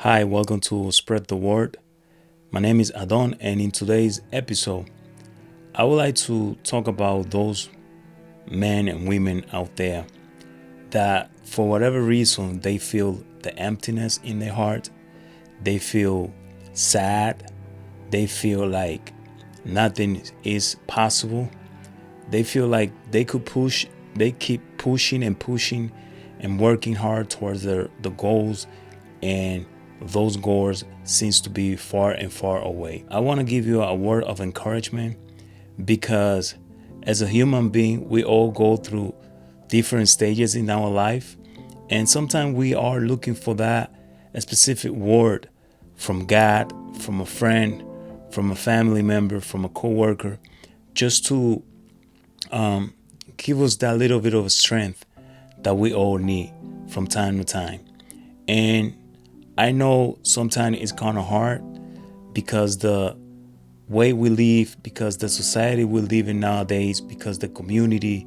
Hi, welcome to Spread the Word. My name is Adon, and in today's episode, I would like to talk about those men and women out there that, for whatever reason, they feel the emptiness in their heart, they feel sad, they feel like nothing is possible, they feel like they keep pushing and pushing and working hard towards the goals, and those goals seems to be far and far away. I want to give you a word of encouragement because as a human being, we all go through different stages in our life, and sometimes we are looking for that a specific word from God, from a friend, from a family member, from a coworker, just to give us that little bit of strength that we all need from time to time. And I know sometimes it's kind of hard because the way we live, because the society we live in nowadays, because the community,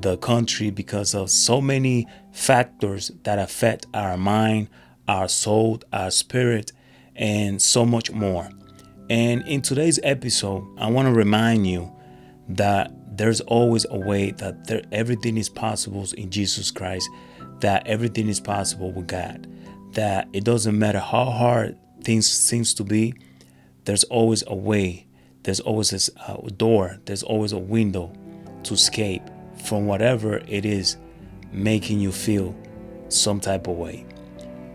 the country, because of so many factors that affect our mind, our soul, our spirit, and so much more. And in today's episode, I want to remind you that there's always a way, that everything is possible in Jesus Christ, that everything is possible with God, that it doesn't matter how hard things seems to be, there's always a way, there's always a door, there's always a window to escape from whatever it is making you feel some type of way.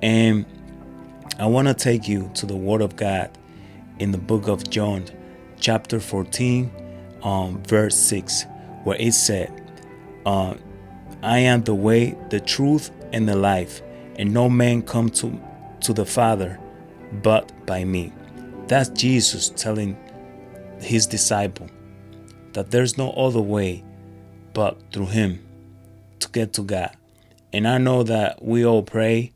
And I want to take you to the Word of God in the book of John, chapter 14, verse 6, where it said, I am the way, the truth, and the life, and no man come to the Father but by me. That's Jesus telling his disciple that there's no other way but through him to get to God. And I know that we all pray.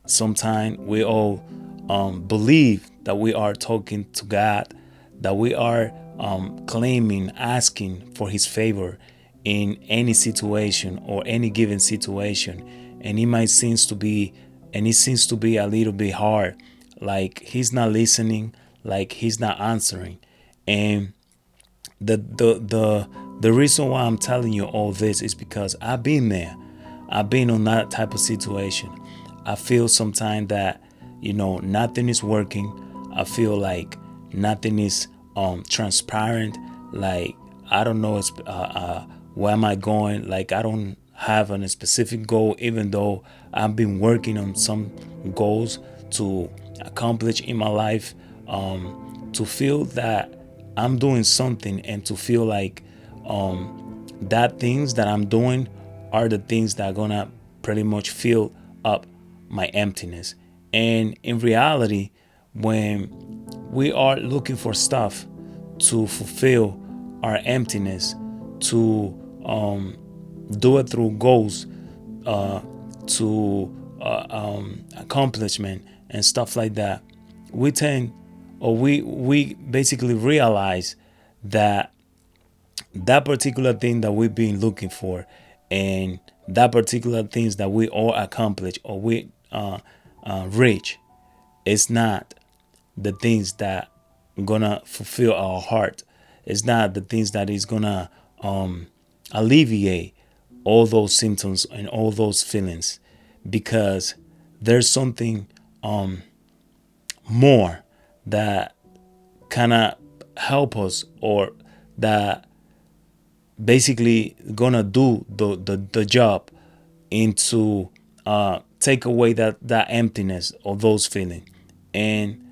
Sometimes we all believe that we are talking to God, that we are claiming, asking for his favor in any situation or any given situation. And it seems to be a little bit hard, like he's not listening, like he's not answering. And the reason why I'm telling you all this is because I've been there. I've been on that type of situation. I feel sometimes that nothing is working. I feel like nothing is transparent. Like I don't know where am I going. Like I don't have a specific goal, even though I've been working on some goals to accomplish in my life. To feel that I'm doing something and to feel like that things that I'm doing are the things that are gonna pretty much fill up my emptiness. And in reality, when we are looking for stuff to fulfill our emptiness, to do it through goals, to accomplishment and stuff like that, we tend, or we basically realize that that particular thing that we've been looking for, and that particular things that we all accomplish or we reach, it's not the things that gonna fulfill our heart. It's not the things that is gonna alleviate all those symptoms and all those feelings, because there's something more that kind of help us, or that basically gonna do the job into take away that emptiness or those feelings. And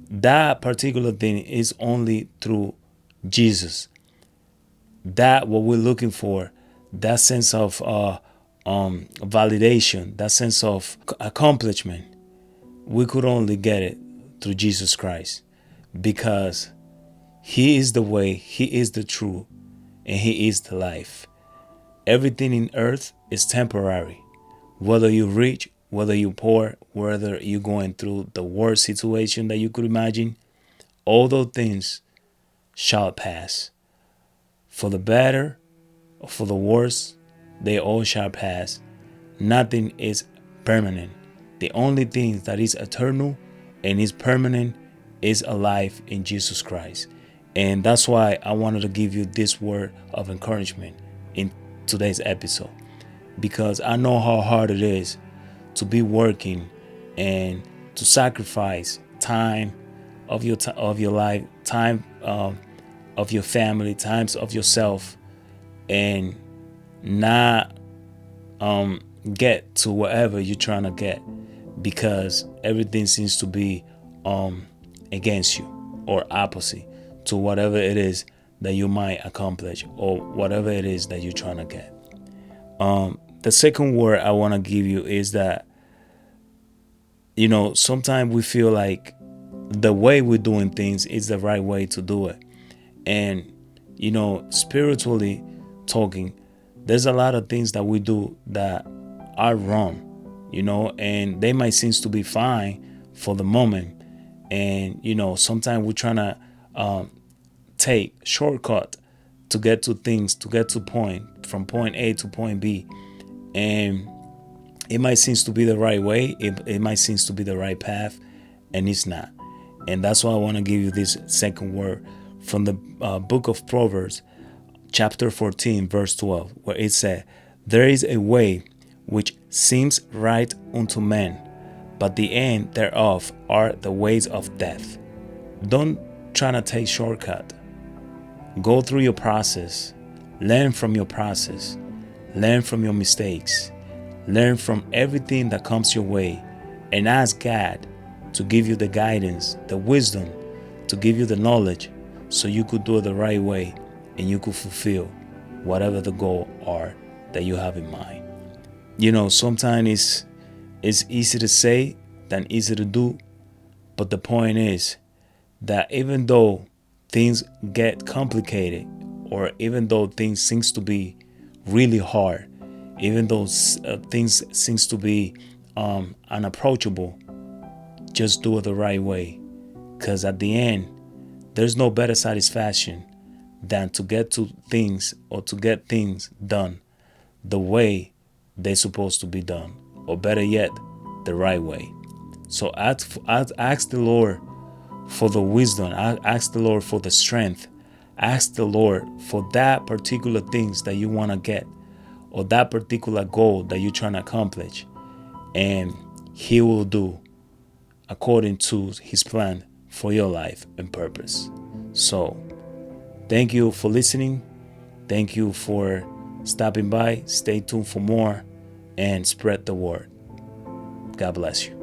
that particular thing is only through Jesus. That what we're looking for, that sense of validation, that sense of accomplishment, we could only get it through Jesus Christ, because he is the way, he is the truth, and he is the life. Everything in earth is temporary. Whether you rich, whether you poor, whether you're going through the worst situation that you could imagine, all those things shall pass. For the better or for the worse, they all shall pass. Nothing is permanent. The only thing that is eternal and is permanent is alive in Jesus Christ. And that's why I wanted to give you this word of encouragement in today's episode, because I know how hard it is to be working and to sacrifice time of your life, time of your family, times of yourself, and not get to wherever you're trying to get, because everything seems to be against you or opposite to whatever it is that you might accomplish or whatever it is that you're trying to get. The second word I want to give you is that, sometimes we feel like the way we're doing things is the right way to do it. And, spiritually talking, there's a lot of things that we do that are wrong, and they might seem to be fine for the moment. And, sometimes we're trying to take shortcut to get to things, to get to from point A to point B. And it might seem to be the right way. It might seem to be the right path, and it's not. And that's why I want to give you this second word from the book of Proverbs, chapter 14, verse 12, where it said, "There is a way which seems right unto men, but the end thereof are the ways of death." Don't try to take shortcut. Go through your process. Learn from your process. Learn from your mistakes. Learn from everything that comes your way, and ask God to give you the guidance, the wisdom, to give you the knowledge, so you could do it the right way and you could fulfill whatever the goal are that you have in mind. Sometimes it's easy to say than easy to do, but the point is that even though things get complicated, or even though things seems to be really hard, even though things seems to be unapproachable, just do it the right way. Because at the end, there's no better satisfaction than to get to things, or to get things done the way they're supposed to be done, or better yet, the right way. So ask the Lord for the wisdom. Ask the Lord for the strength. Ask the Lord for that particular things that you want to get, or that particular goal that you're trying to accomplish, and He will do according to His plan for your life and purpose. So thank you for listening. Thank you for stopping by. Stay tuned for more and spread the word. God bless you.